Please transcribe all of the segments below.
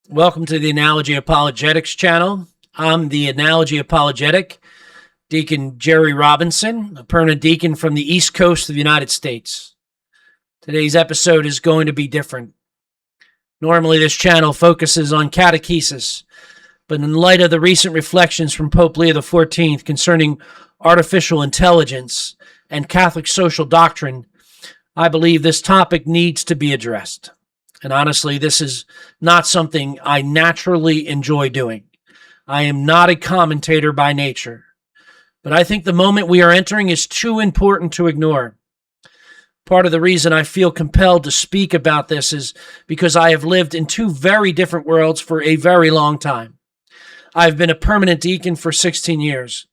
Welcome to the Analogy Apologetics channel. I'm the Analogy Apologetic, Deacon Jerry Robinson, a permanent deacon from the East Coast of the United States. Today's episode is going to be different. Normally, this channel focuses on catechesis, but in light of the recent reflections from Pope Leo XIV concerning artificial intelligence and Catholic social doctrine, I believe this topic needs to be addressed. And honestly, this is not something I naturally enjoy doing. I am not a commentator by nature, but I think the moment we are entering is too important to ignore. Part of the reason I feel compelled to speak about this is because I have lived in two very different worlds for a very long time. I've been a permanent deacon for 16 years,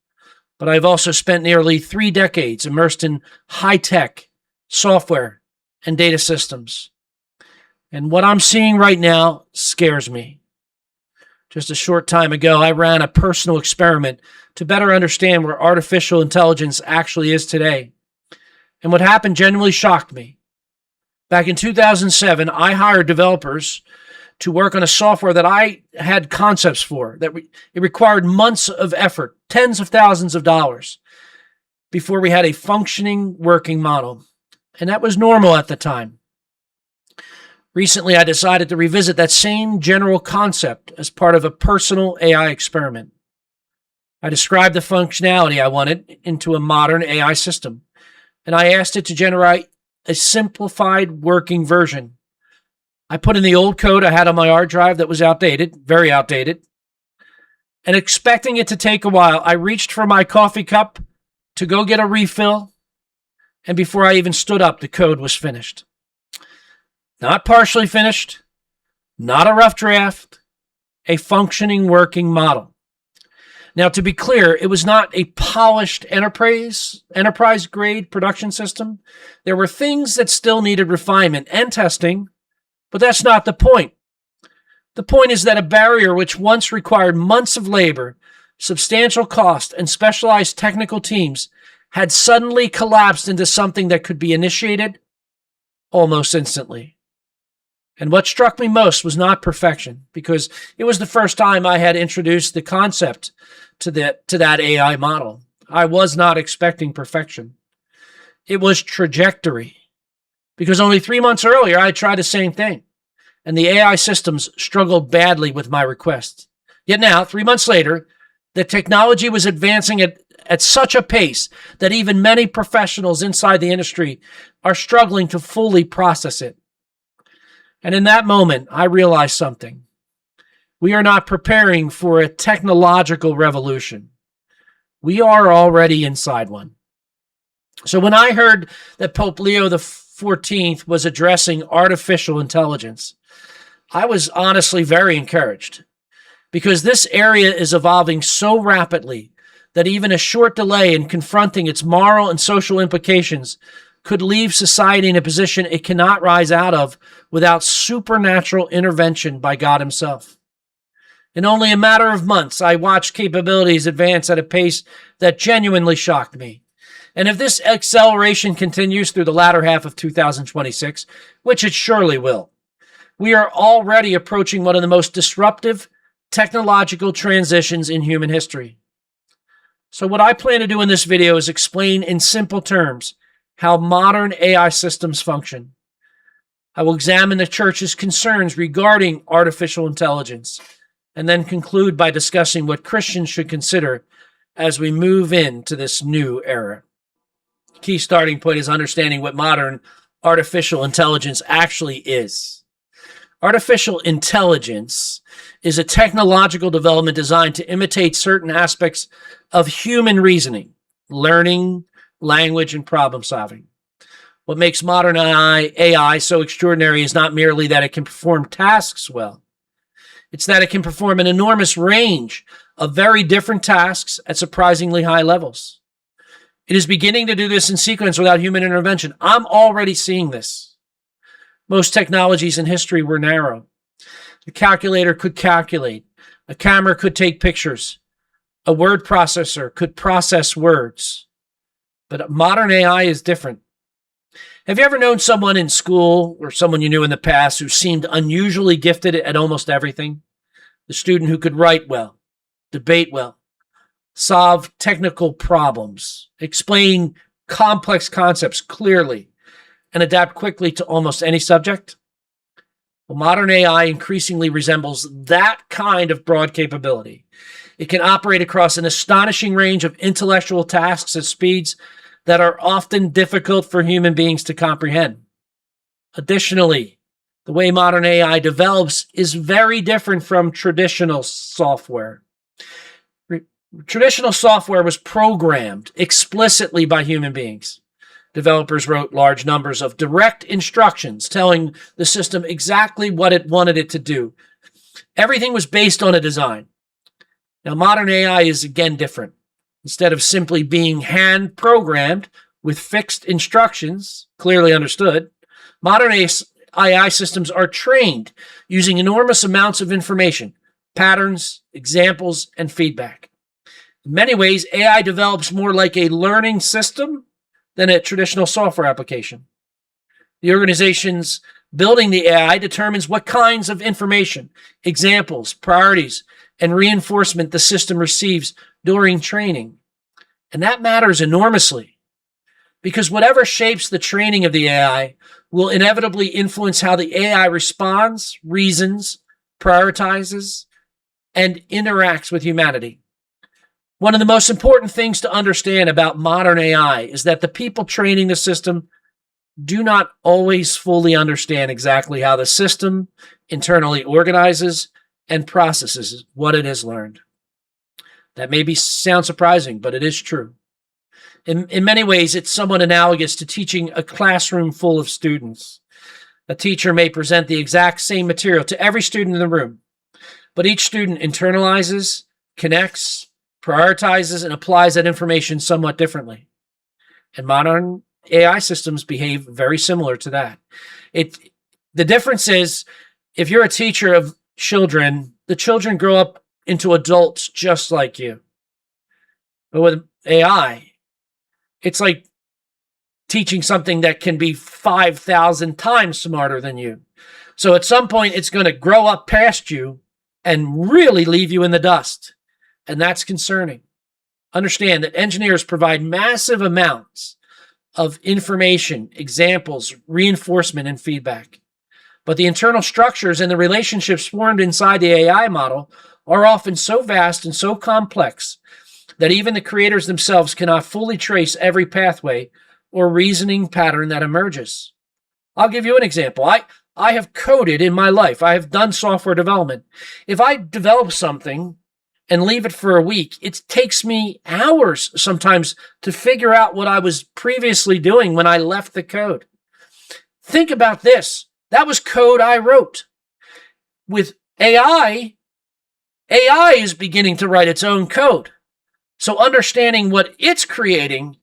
but I've also spent nearly 3 decades immersed in high-tech software and data systems. And what I'm seeing right now scares me. Just a short time ago, I ran a personal experiment to better understand where artificial intelligence actually is today. And what happened genuinely shocked me. Back in 2007, I hired developers to work on a software that I had concepts for. It required months of effort, tens of thousands of dollars, before we had a functioning, working model. And that was normal at the time. Recently, I decided to revisit that same general concept as part of a personal AI experiment. I described the functionality I wanted into a modern AI system, and I asked it to generate a simplified working version. I put in the old code I had on my hard drive that was outdated, very outdated, and expecting it to take a while, I reached for my coffee cup to go get a refill, and before I even stood up, the code was finished. Not partially finished, not a rough draft, a functioning working model. Now, to be clear, it was not a polished enterprise-grade production system. There were things that still needed refinement and testing, but that's not the point. The point is that a barrier which once required months of labor, substantial cost, and specialized technical teams had suddenly collapsed into something that could be initiated almost instantly. And what struck me most was not perfection, because it was the first time I had introduced the concept to that AI model. I was not expecting perfection. It was trajectory, because only 3 months earlier, I had tried the same thing, and the AI systems struggled badly with my request. Yet now, 3 months later, the technology was advancing at such a pace that even many professionals inside the industry are struggling to fully process it. And in that moment, I realized something. We are not preparing for a technological revolution. We are already inside one. So when I heard that Pope Leo XIV was addressing artificial intelligence, I was honestly very encouraged, because this area is evolving so rapidly that even a short delay in confronting its moral and social implications could leave society in a position it cannot rise out of without supernatural intervention by God himself. In only a matter of months, I watched capabilities advance at a pace that genuinely shocked me. And if this acceleration continues through the latter half of 2026, which it surely will, we are already approaching one of the most disruptive technological transitions in human history. So what I plan to do in this video is explain in simple terms how modern AI systems function. I will examine the church's concerns regarding artificial intelligence, and then conclude by discussing what Christians should consider as we move into this new era. The key starting point is understanding what modern artificial intelligence actually is. Artificial intelligence is a technological development designed to imitate certain aspects of human reasoning, learning, language, and problem solving. What makes modern AI so extraordinary is not merely that it can perform tasks well. It's that it can perform an enormous range of very different tasks at surprisingly high levels. It is beginning to do this in sequence without human intervention. I'm already seeing this. Most technologies in history were narrow. A calculator could calculate. A camera could take pictures. A word processor could process words. But modern AI is different. Have you ever known someone in school or someone you knew in the past who seemed unusually gifted at almost everything? The student who could write well, debate well, solve technical problems, explain complex concepts clearly, and adapt quickly to almost any subject? Well, modern AI increasingly resembles that kind of broad capability. It can operate across an astonishing range of intellectual tasks at speeds that are often difficult for human beings to comprehend. Additionally, the way modern AI develops is very different from traditional software. Traditional software was programmed explicitly by human beings. Developers wrote large numbers of direct instructions telling the system exactly what it wanted it to do. Everything was based on a design. Now, modern AI is again different. Instead of simply being hand-programmed with fixed instructions, clearly understood, modern AI systems are trained using enormous amounts of information, patterns, examples, and feedback. In many ways, AI develops more like a learning system than a traditional software application. The organizations building the AI determines what kinds of information, examples, priorities, and reinforcement the system receives during training. And that matters enormously because whatever shapes the training of the AI will inevitably influence how the AI responds, reasons, prioritizes, and interacts with humanity. One of the most important things to understand about modern AI is that the people training the system do not always fully understand exactly how the system internally organizes and processes what it has learned. That may sound surprising, but it is true. In many ways, it's somewhat analogous to teaching a classroom full of students. A teacher may present the exact same material to every student in the room, but each student internalizes, connects, prioritizes, and applies that information somewhat differently. And modern AI systems behave very similar to that. The difference is, if you're a teacher of children, the children grow up into adults just like you. But with AI, it's like teaching something that can be 5,000 times smarter than you. So at some point, it's going to grow up past you and really leave you in the dust. And that's concerning. Understand that engineers provide massive amounts of information, examples, reinforcement, and feedback. But the internal structures and the relationships formed inside the AI model are often so vast and so complex that even the creators themselves cannot fully trace every pathway or reasoning pattern that emerges. I'll give you an example. I have coded in my life. I have done software development. If I develop something and leave it for a week, it takes me hours sometimes to figure out what I was previously doing when I left the code. Think about this. That was code I wrote. With AI is beginning to write its own code. So understanding what it's creating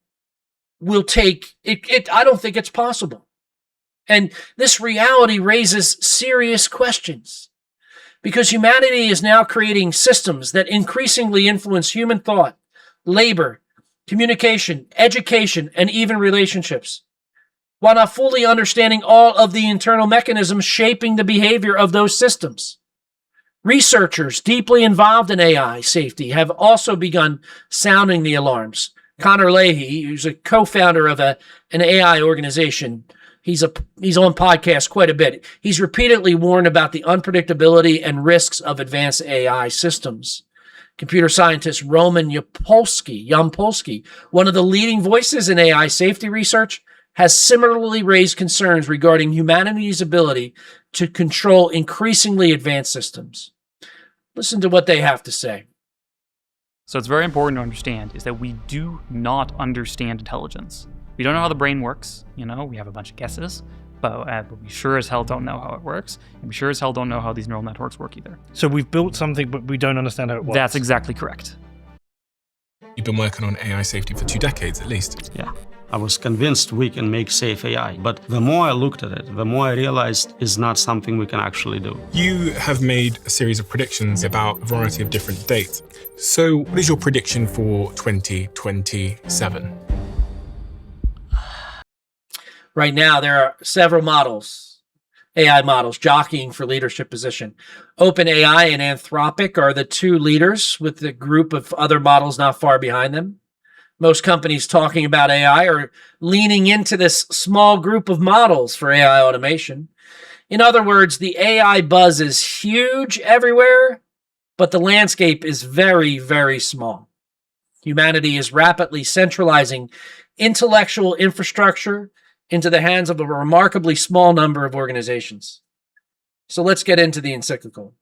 will take it. I don't think it's possible. And this reality raises serious questions because humanity is now creating systems that increasingly influence human thought, labor, communication, education, and even relationships, while not fully understanding all of the internal mechanisms shaping the behavior of those systems. Researchers deeply involved in AI safety have also begun sounding the alarms. Connor Leahy, who's a co-founder of an AI organization, he's on podcasts quite a bit. He's repeatedly warned about the unpredictability and risks of advanced AI systems. Computer scientist Roman Yampolsky, one of the leading voices in AI safety research, has similarly raised concerns regarding humanity's ability to control increasingly advanced systems. Listen to what they have to say. So it's very important to understand is that we do not understand intelligence. We don't know how the brain works, we have a bunch of guesses, but we sure as hell don't know how it works, and we sure as hell don't know how these neural networks work either. So we've built something, but we don't understand how it works. That's exactly correct. You've been working on AI safety for 2 decades at least. Yeah. I was convinced we can make safe AI, but the more I looked at it, the more I realized it's not something we can actually do. You have made a series of predictions about a variety of different dates. So what is your prediction for 2027? Right now, there are several models, AI models, jockeying for leadership position. OpenAI and Anthropic are the two leaders, with a group of other models not far behind them. Most companies talking about AI are leaning into this small group of models for AI automation. In other words, the AI buzz is huge everywhere, but the landscape is very, very small. Humanity is rapidly centralizing intellectual infrastructure into the hands of a remarkably small number of organizations. So let's get into the encyclical.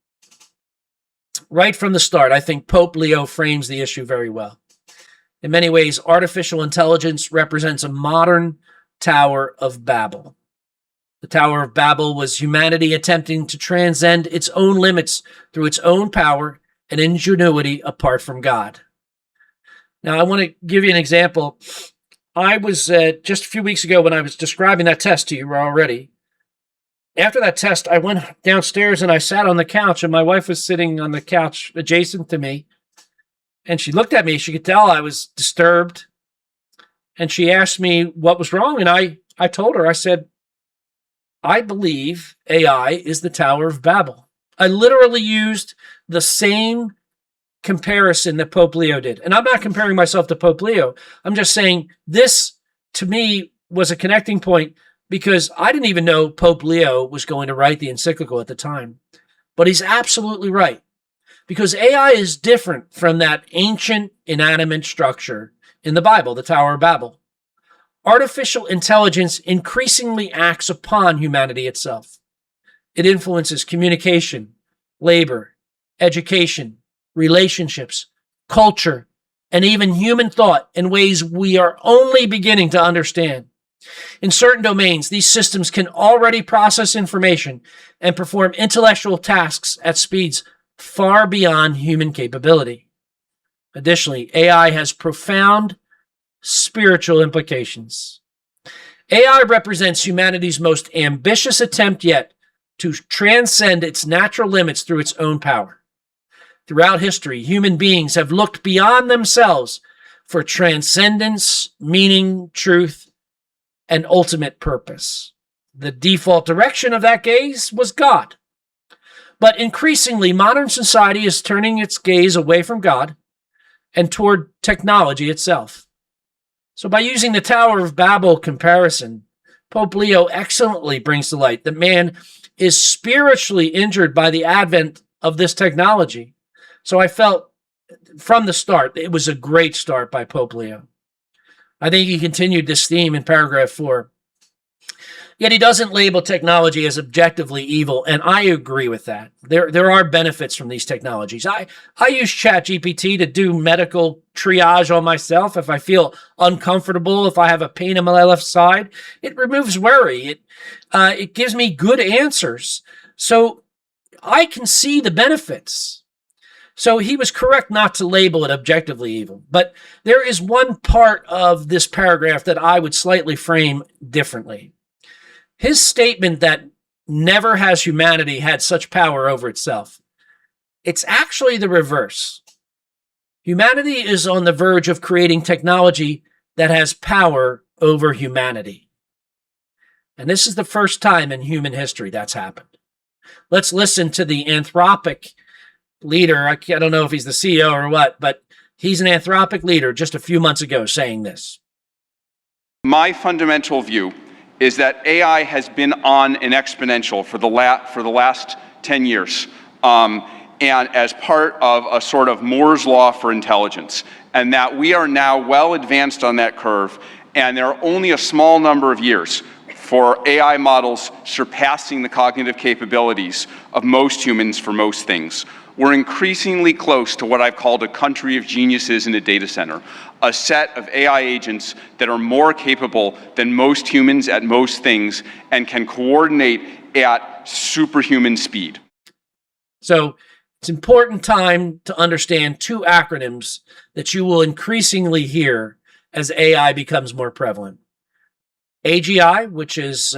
Right from the start, I think Pope Leo frames the issue very well. In many ways, artificial intelligence represents a modern Tower of Babel. The Tower of Babel was humanity attempting to transcend its own limits through its own power and ingenuity apart from God. Now, I want to give you an example. I was just a few weeks ago when I was describing that test to you already. After that test, I went downstairs and I sat on the couch, and my wife was sitting on the couch adjacent to me. And she looked at me. She could tell I was disturbed. And she asked me what was wrong. And I told her, I said, I believe AI is the Tower of Babel. I literally used the same comparison that Pope Leo did. And I'm not comparing myself to Pope Leo. I'm just saying this, to me, was a connecting point because I didn't even know Pope Leo was going to write the encyclical at the time. But he's absolutely right. Because AI is different from that ancient inanimate structure in the Bible, the Tower of Babel. Artificial intelligence increasingly acts upon humanity itself. It influences communication, labor, education, relationships, culture, and even human thought in ways we are only beginning to understand. In certain domains, these systems can already process information and perform intellectual tasks at speeds far beyond human capability. Additionally, AI has profound spiritual implications. AI represents humanity's most ambitious attempt yet to transcend its natural limits through its own power. Throughout history, human beings have looked beyond themselves for transcendence, meaning, truth, and ultimate purpose. The default direction of that gaze was God. But increasingly, modern society is turning its gaze away from God and toward technology itself. So by using the Tower of Babel comparison, Pope Leo excellently brings to light that man is spiritually injured by the advent of this technology. So I felt from the start, it was a great start by Pope Leo. I think he continued this theme in paragraph 4. Yet he doesn't label technology as objectively evil, and I agree with that. There are benefits from these technologies. I use ChatGPT to do medical triage on myself if I feel uncomfortable, if I have a pain in my left side. It removes worry. It gives me good answers. So I can see the benefits. So he was correct not to label it objectively evil. But there is one part of this paragraph that I would slightly frame differently. His statement that never has humanity had such power over itself. It's actually the reverse. Humanity is on the verge of creating technology that has power over humanity. And this is the first time in human history that's happened. Let's listen to the Anthropic leader. I don't know if he's the CEO or what, but he's an Anthropic leader just a few months ago saying this. My fundamental view is that AI has been on an exponential for the last 10 years, and as part of a sort of Moore's law for intelligence, and that we are now well advanced on that curve, and there are only a small number of years for AI models surpassing the cognitive capabilities of most humans for most things. We're increasingly close to what I've called a country of geniuses in a data center, a set of AI agents that are more capable than most humans at most things and can coordinate at superhuman speed. So it's important time to understand two acronyms that you will increasingly hear as AI becomes more prevalent. AGI, which is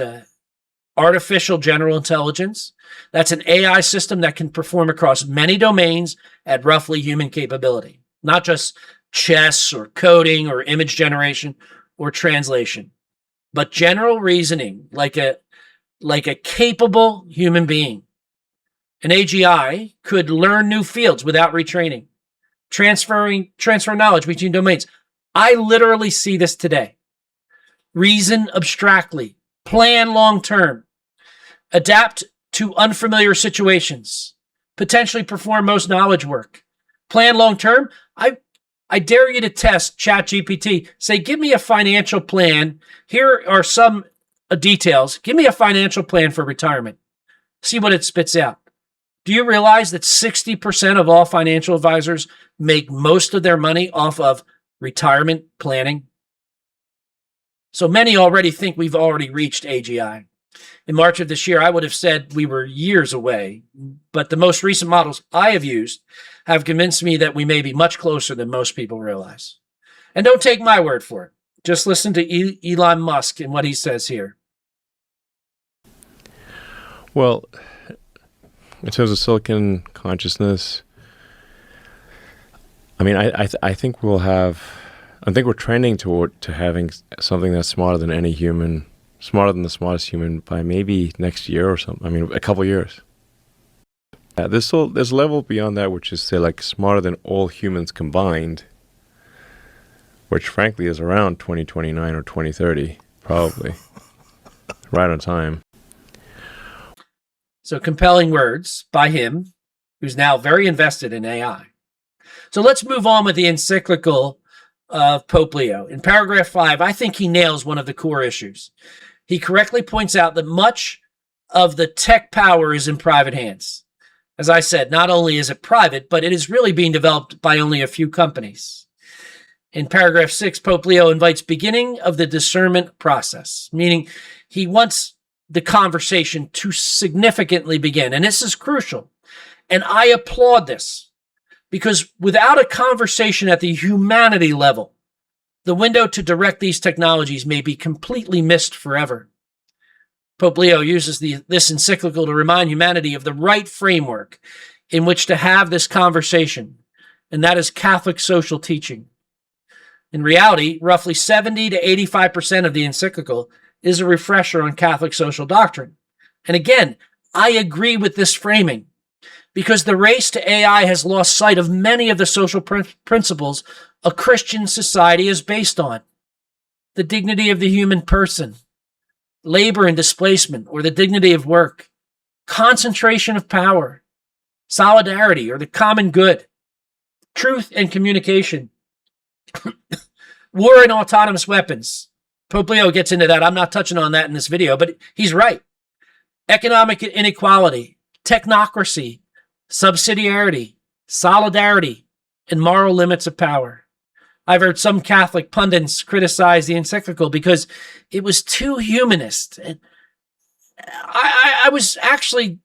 artificial general intelligence. That's an AI system that can perform across many domains at roughly human capability, not just chess or coding or image generation or translation. but general reasoning, like a capable human being. An AGI could learn new fields without retraining, transfer knowledge between domains. I literally see this today. Reason abstractly, plan long-term, adapt to unfamiliar situations, potentially perform most knowledge work. Plan long-term. I dare you to test ChatGPT. Say, give me a financial plan. Here are some details. Give me a financial plan for retirement. See what it spits out. Do you realize that 60% of all financial advisors make most of their money off of retirement planning? So many already think we've already reached AGI. In March of this year, I would have said we were years away, but the most recent models I have used have convinced me that we may be much closer than most people realize. And don't take my word for it. Just listen to Elon Musk and what he says here. Well, in terms of silicon consciousness, I mean, I think we'll have, I think we're trending to having something that's smarter than any human, smarter than the smartest human by maybe next year or something. I mean, a couple years. There's a level beyond that, which is, say, like smarter than all humans combined, which frankly is around 2029 or 2030, probably. Right on time. So compelling words by him, who's now very invested in AI. So let's move on with the encyclical of Pope Leo. In paragraph 5, I think he nails one of the core issues. He correctly points out that much of the tech power is in private hands. As I said, not only is it private, but it is really being developed by only a few companies. In paragraph 6, Pope Leo invites beginning of the discernment process, meaning he wants the conversation to significantly begin. And this is crucial. And I applaud this because without a conversation at the humanity level, the window to direct these technologies may be completely missed forever. Pope Leo uses this encyclical to remind humanity of the right framework in which to have this conversation, and that is Catholic social teaching. In reality, roughly 70 to 85% of the encyclical is a refresher on Catholic social doctrine. And again, I agree with this framing because the race to AI has lost sight of many of the social principles a Christian society is based on. The dignity of the human person, labor and displacement, or the dignity of work, concentration of power, solidarity, or the common good, truth and communication, war and autonomous weapons. Pope Leo gets into that. I'm not touching on that in this video, but he's right. Economic inequality, technocracy, subsidiarity, solidarity, and moral limits of power. I've heard some Catholic pundits criticize the encyclical because it was too humanist. And I was actually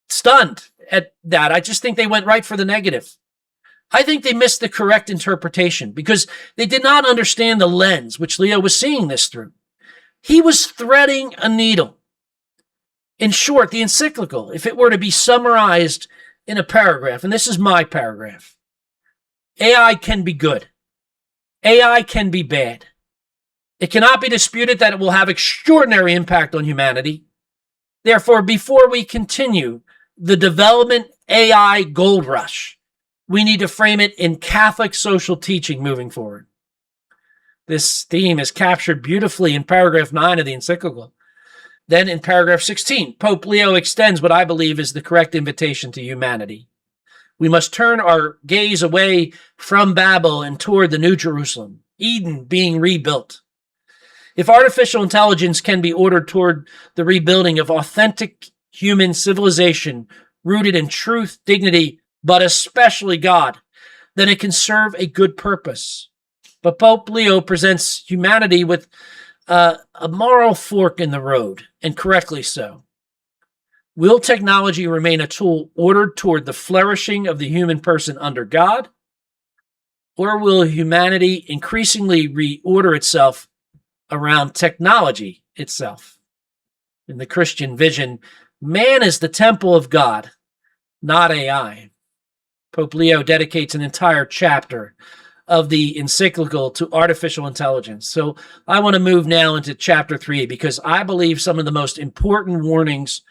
stunned at that. I just think they went right for the negative. I think they missed the correct interpretation because they did not understand the lens which Leo was seeing this through. He was threading a needle. In short, the encyclical, if it were to be summarized in a paragraph, and this is my paragraph, AI can be good. AI can be bad. It cannot be disputed that it will have extraordinary impact on humanity. Therefore, before we continue the development AI gold rush, we need to frame it in Catholic social teaching moving forward. This theme is captured beautifully in paragraph 9 of the encyclical. Then in paragraph 16, Pope Leo extends what I believe is the correct invitation to humanity. We must turn our gaze away from Babel and toward the New Jerusalem, Eden being rebuilt. If artificial intelligence can be ordered toward the rebuilding of authentic human civilization rooted in truth, dignity, but especially God, then it can serve a good purpose. But Pope Leo presents humanity with a moral fork in the road, and correctly so. Will technology remain a tool ordered toward the flourishing of the human person under God? Or will humanity increasingly reorder itself around technology itself? In the Christian vision, man is the temple of God, not AI. Pope Leo dedicates an entire chapter of the encyclical to artificial intelligence. So I want to move now into chapter 3 because I believe some of the most important warnings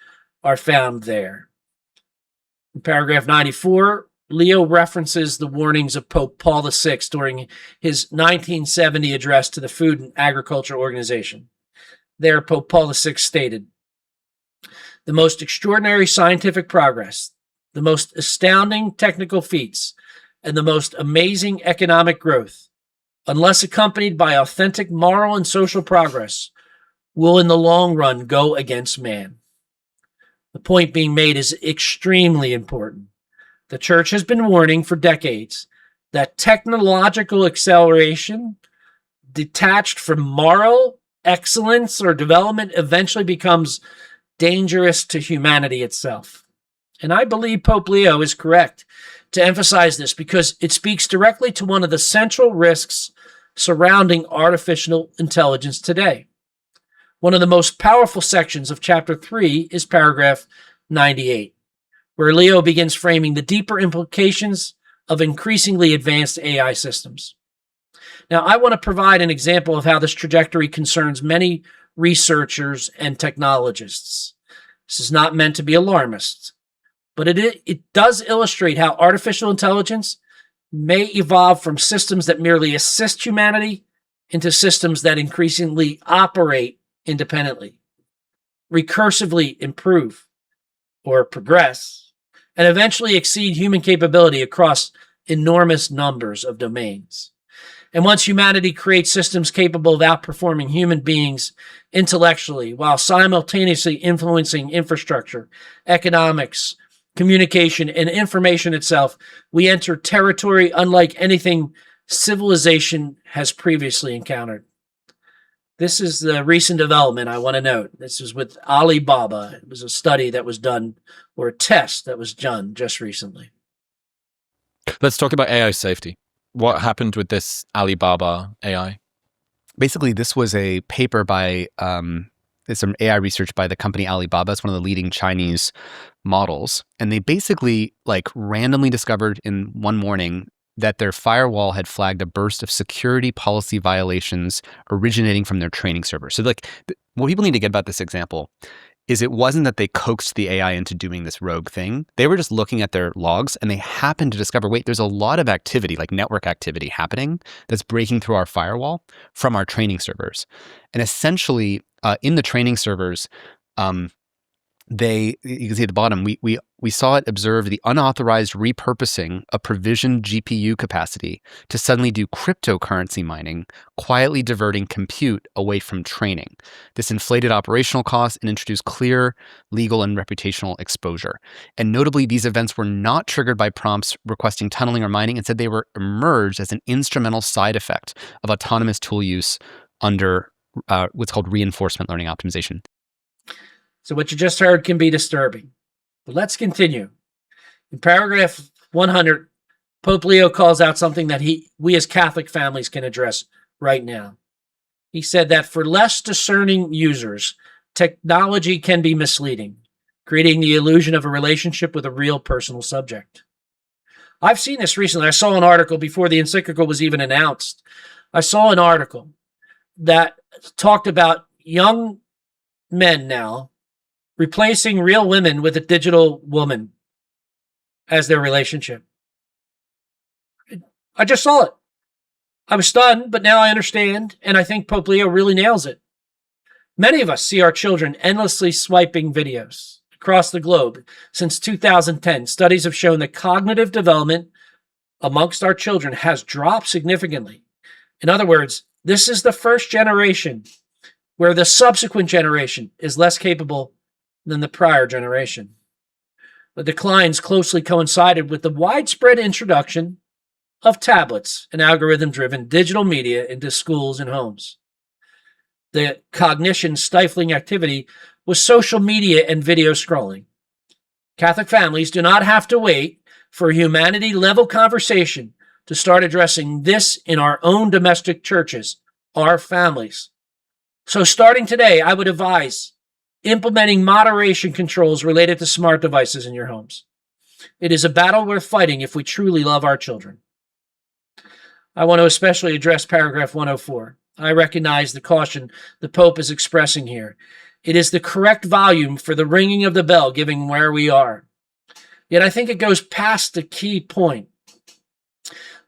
are found there. In paragraph 94, Leo references the warnings of Pope Paul VI during his 1970 address to the Food and Agriculture Organization. There, Pope Paul VI stated, "The most extraordinary scientific progress, the most astounding technical feats, and the most amazing economic growth, unless accompanied by authentic moral and social progress, will in the long run go against man." The point being made is extremely important. The church has been warning for decades that technological acceleration, detached from moral excellence or development, eventually becomes dangerous to humanity itself. And I believe Pope Leo is correct to emphasize this because it speaks directly to one of the central risks surrounding artificial intelligence today. One of the most powerful sections of chapter 3 is paragraph 98, where Leo begins framing the deeper implications of increasingly advanced AI systems. Now, I want to provide an example of how this trajectory concerns many researchers and technologists. This is not meant to be alarmist, but it does illustrate how artificial intelligence may evolve from systems that merely assist humanity into systems that increasingly operate independently, recursively improve or progress, and eventually exceed human capability across enormous numbers of domains. And once humanity creates systems capable of outperforming human beings intellectually while simultaneously influencing infrastructure, economics, communication, and information itself, we enter territory unlike anything civilization has previously encountered. This is the recent development I want to note. This is with Alibaba. It was a study that was done, or a test that was done just recently. Let's talk about AI safety. What happened with this Alibaba AI? Basically, this was a paper by some AI research by the company Alibaba. It's one of the leading Chinese models. And they basically randomly discovered in one morning that their firewall had flagged a burst of security policy violations originating from their training server. So what people need to get about this example is it wasn't that they coaxed the AI into doing this rogue thing. They were just looking at their logs and they happened to discover, wait, there's a lot of activity, like network activity happening that's breaking through our firewall from our training servers. And essentially in the training servers, you can see at the bottom, we saw it observe the unauthorized repurposing of provisioned GPU capacity to suddenly do cryptocurrency mining, quietly diverting compute away from training. This inflated operational costs and introduced clear legal and reputational exposure. And notably, these events were not triggered by prompts requesting tunneling or mining. Instead, they were emerged as an instrumental side effect of autonomous tool use under what's called reinforcement learning optimization. So what you just heard can be disturbing. But let's continue. In paragraph 100, Pope Leo calls out something that we as Catholic families can address right now. He said that for less discerning users, technology can be misleading, creating the illusion of a relationship with a real personal subject. I've seen this recently. I saw an article before the encyclical was even announced. I saw an article that talked about young men now replacing real women with a digital woman as their relationship. I just saw it. I was stunned, but now I understand, and I think Pope Leo really nails it. Many of us see our children endlessly swiping videos across the globe. Since 2010, studies have shown that cognitive development amongst our children has dropped significantly. In other words, this is the first generation where the subsequent generation is less capable than the prior generation. The declines closely coincided with the widespread introduction of tablets and algorithm-driven digital media into schools and homes. The cognition-stifling activity was social media and video scrolling. Catholic families do not have to wait for humanity-level conversation to start addressing this in our own domestic churches, our families. So starting today, I would advise implementing moderation controls related to smart devices in your homes. It is a battle worth fighting if we truly love our children. I want to especially address paragraph 104. I recognize the caution the Pope is expressing here. It is the correct volume for the ringing of the bell, given where we are. Yet I think it goes past the key point.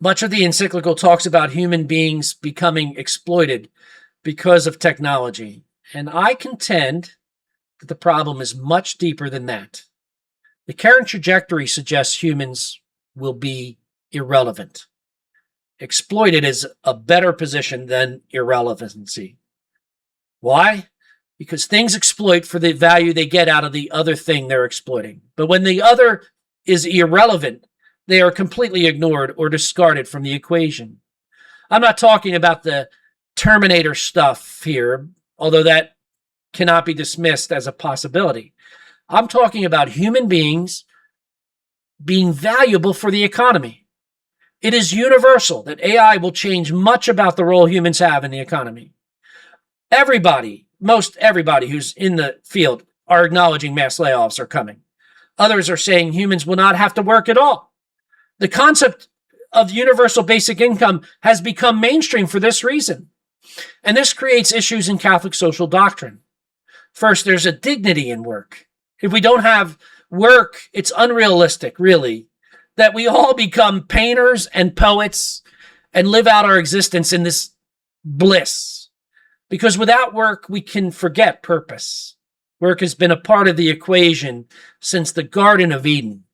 Much of the encyclical talks about human beings becoming exploited because of technology, and I contend that the problem is much deeper than that. The current trajectory suggests humans will be irrelevant. Exploited is a better position than irrelevancy. Why? Because things exploit for the value they get out of the other thing they're exploiting. But when the other is irrelevant, they are completely ignored or discarded from the equation. I'm not talking about the Terminator stuff here, although that cannot be dismissed as a possibility. I'm talking about human beings being valuable for the economy. It is universal that AI will change much about the role humans have in the economy. Most everybody who's in the field are acknowledging mass layoffs are coming. Others are saying humans will not have to work at all. The concept of universal basic income has become mainstream for this reason. And this creates issues in Catholic social doctrine. First, there's a dignity in work. If we don't have work, it's unrealistic, really, that we all become painters and poets and live out our existence in this bliss. Because without work, we can forget purpose. Work has been a part of the equation since the Garden of Eden,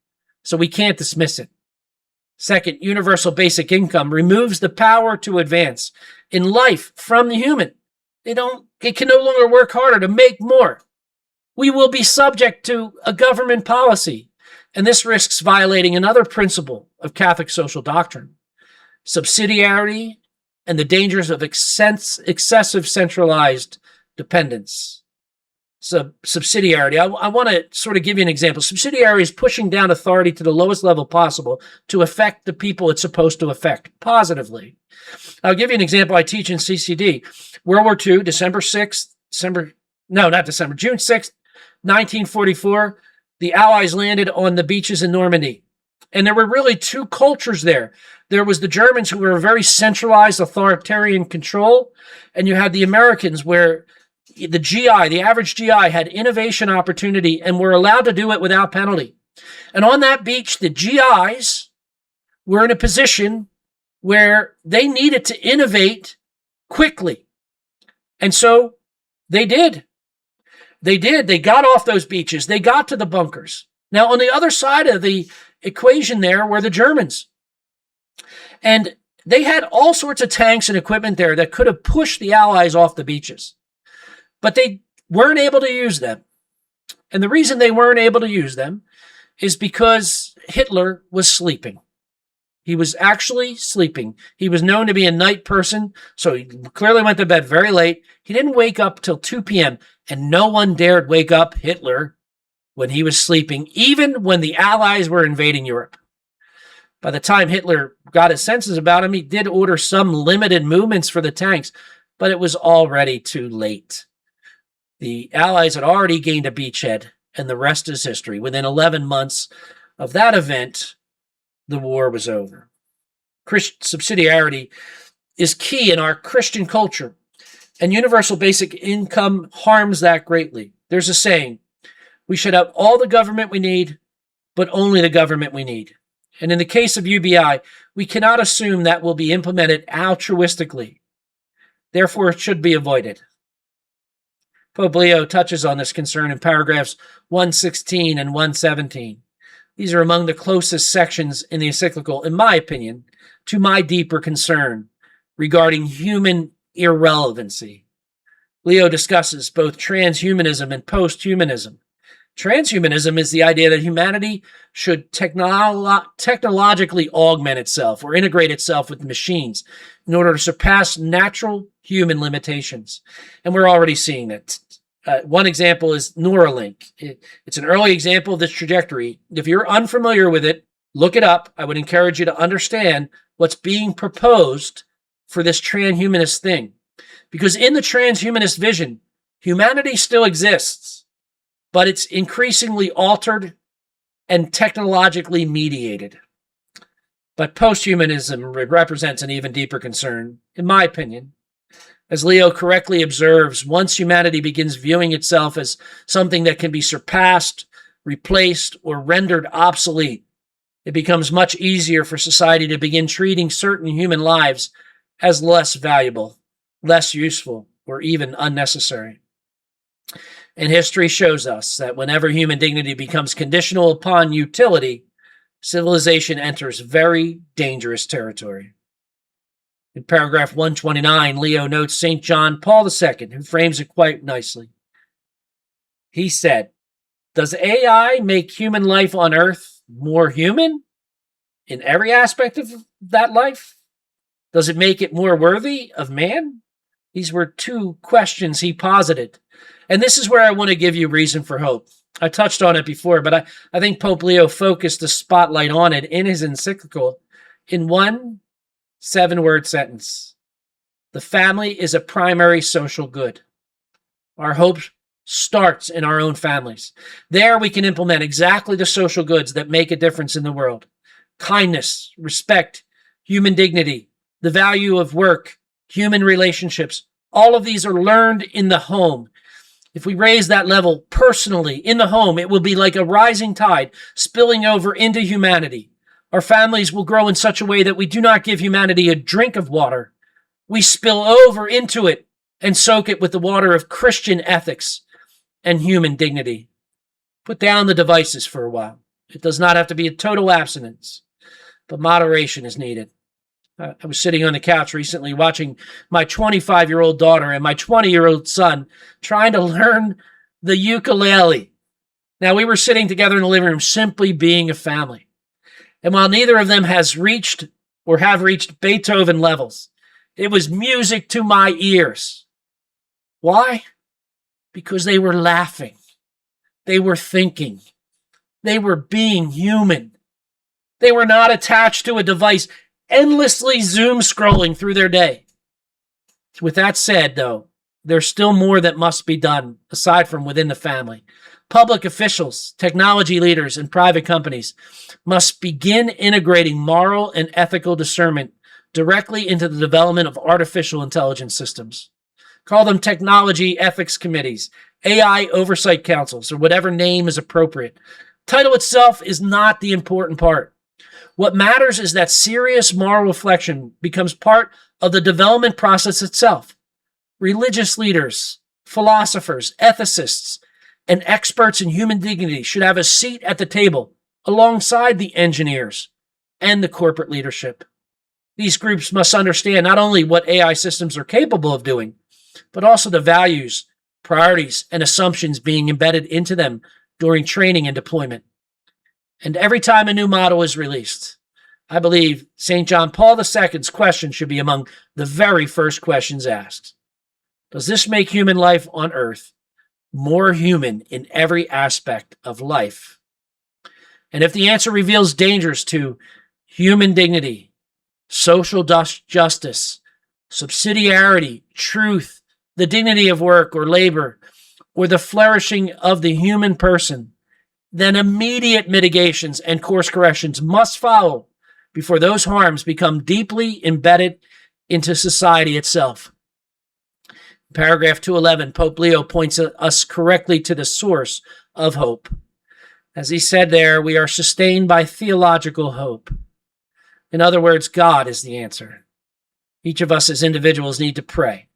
so we can't dismiss it. Second, universal basic income removes the power to advance in life from the human. It can no longer work harder to make more. We will be subject to a government policy, and this risks violating another principle of Catholic social doctrine, subsidiarity and the dangers of excessive centralized dependence. So subsidiarity, I want to sort of give you an example. Subsidiarity is pushing down authority to the lowest level possible to affect the people it's supposed to affect positively. I'll give you an example I teach in CCD. World War II, June 6th, 1944, the Allies landed on the beaches in Normandy. And there were really two cultures there. There was the Germans, who were a very centralized authoritarian control, and you had the Americans, where the average GI had innovation opportunity and were allowed to do it without penalty. And on that beach, the GIs were in a position where they needed to innovate quickly. And so they did. They got off those beaches. They got to the bunkers. Now, on the other side of the equation there were the Germans. And they had all sorts of tanks and equipment there that could have pushed the Allies off the beaches. But they weren't able to use them. And the reason they weren't able to use them is because Hitler was sleeping. He was actually sleeping. He was known to be a night person, so he clearly went to bed very late. He didn't wake up till 2 p.m., and no one dared wake up Hitler when he was sleeping, even when the Allies were invading Europe. By the time Hitler got his senses about him, he did order some limited movements for the tanks, but it was already too late. The Allies had already gained a beachhead, and the rest is history. Within 11 months of that event, the war was over. Subsidiarity is key in our Christian culture, and universal basic income harms that greatly. There's a saying, we should have all the government we need, but only the government we need. And in the case of UBI, we cannot assume that will be implemented altruistically. Therefore, it should be avoided. Pope Leo touches on this concern in paragraphs 116 and 117. These are among the closest sections in the encyclical, in my opinion, to my deeper concern regarding human irrelevancy. Leo discusses both transhumanism and posthumanism. Transhumanism is the idea that humanity should technologically augment itself or integrate itself with machines in order to surpass natural human limitations. And we're already seeing that. One example is Neuralink. It's an early example of this trajectory. If you're unfamiliar with it, look it up. I would encourage you to understand what's being proposed for this transhumanist thing. Because in the transhumanist vision, humanity still exists, but it's increasingly altered and technologically mediated. But posthumanism represents an even deeper concern, in my opinion. As Leo correctly observes, once humanity begins viewing itself as something that can be surpassed, replaced, or rendered obsolete, it becomes much easier for society to begin treating certain human lives as less valuable, less useful, or even unnecessary. And history shows us that whenever human dignity becomes conditional upon utility, civilization enters very dangerous territory. In paragraph 129, Leo notes St. John Paul II, who frames it quite nicely. He said, "Does AI make human life on Earth more human in every aspect of that life? Does it make it more worthy of man?" These were two questions he posited. And this is where I want to give you reason for hope. I touched on it before, but I think Pope Leo focused the spotlight on it in his encyclical in one 7-word sentence. The family is a primary social good. Our hope starts in our own families. There we can implement exactly the social goods that make a difference in the world. Kindness, respect, human dignity, the value of work, human relationships. All of these are learned in the home. If we raise that level personally in the home, it will be like a rising tide spilling over into humanity. Our families will grow in such a way that we do not give humanity a drink of water. We spill over into it and soak it with the water of Christian ethics and human dignity. Put down the devices for a while. It does not have to be a total abstinence, but moderation is needed. I was sitting on the couch recently watching my 25-year-old daughter and my 20-year-old son trying to learn the ukulele. Now, we were sitting together in the living room simply being a family. And while neither of them has reached or have reached Beethoven levels, it was music to my ears. Why? Because they were laughing. They were thinking. They were being human. They were not attached to a device, endlessly Zoom scrolling through their day. With that said, though, there's still more that must be done aside from within the family. Public officials, technology leaders, and private companies must begin integrating moral and ethical discernment directly into the development of artificial intelligence systems. Call them technology ethics committees, AI oversight councils, or whatever name is appropriate. Title itself is not the important part. What matters is that serious moral reflection becomes part of the development process itself. Religious leaders, philosophers, ethicists, and experts in human dignity should have a seat at the table alongside the engineers and the corporate leadership. These groups must understand not only what AI systems are capable of doing, but also the values, priorities, and assumptions being embedded into them during training and deployment. And every time a new model is released, I believe St. John Paul II's question should be among the very first questions asked. Does this make human life on Earth more human in every aspect of life? And if the answer reveals dangers to human dignity, social justice, subsidiarity, truth, the dignity of work or labor, or the flourishing of the human person, then immediate mitigations and course corrections must follow before those harms become deeply embedded into society itself. In paragraph 211, Pope Leo points us correctly to the source of hope. As he said there, we are sustained by theological hope. In other words, God is the answer. Each of us as individuals need to pray.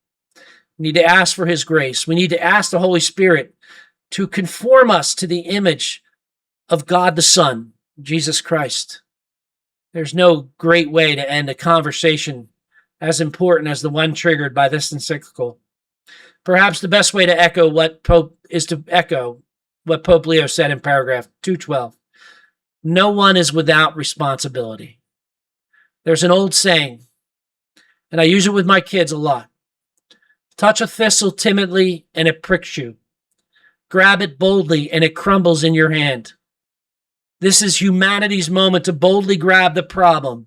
We need to ask for his grace. We need to ask the Holy Spirit to conform us to the image of God the Son, Jesus Christ. There's no great way to end a conversation as important as the one triggered by this encyclical. Perhaps the best way to echo what Pope Leo said in paragraph 212. No one is without responsibility. There's an old saying, and I use it with my kids a lot. Touch a thistle timidly and it pricks you. Grab it boldly and it crumbles in your hand. This is humanity's moment to boldly grab the problem,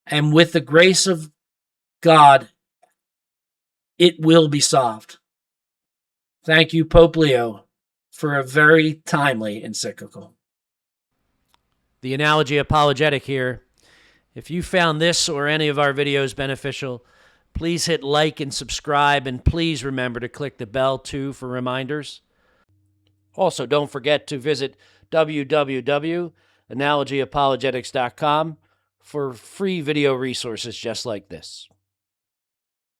and with the grace of God, it will be solved. Thank you, Pope Leo, for a very timely encyclical. The analogy apologetic here If you found this or any of our videos beneficial, please hit like and subscribe, and please remember to click the bell too for reminders. Also, don't forget to visit www.analogyapologetics.com for free video resources just like this.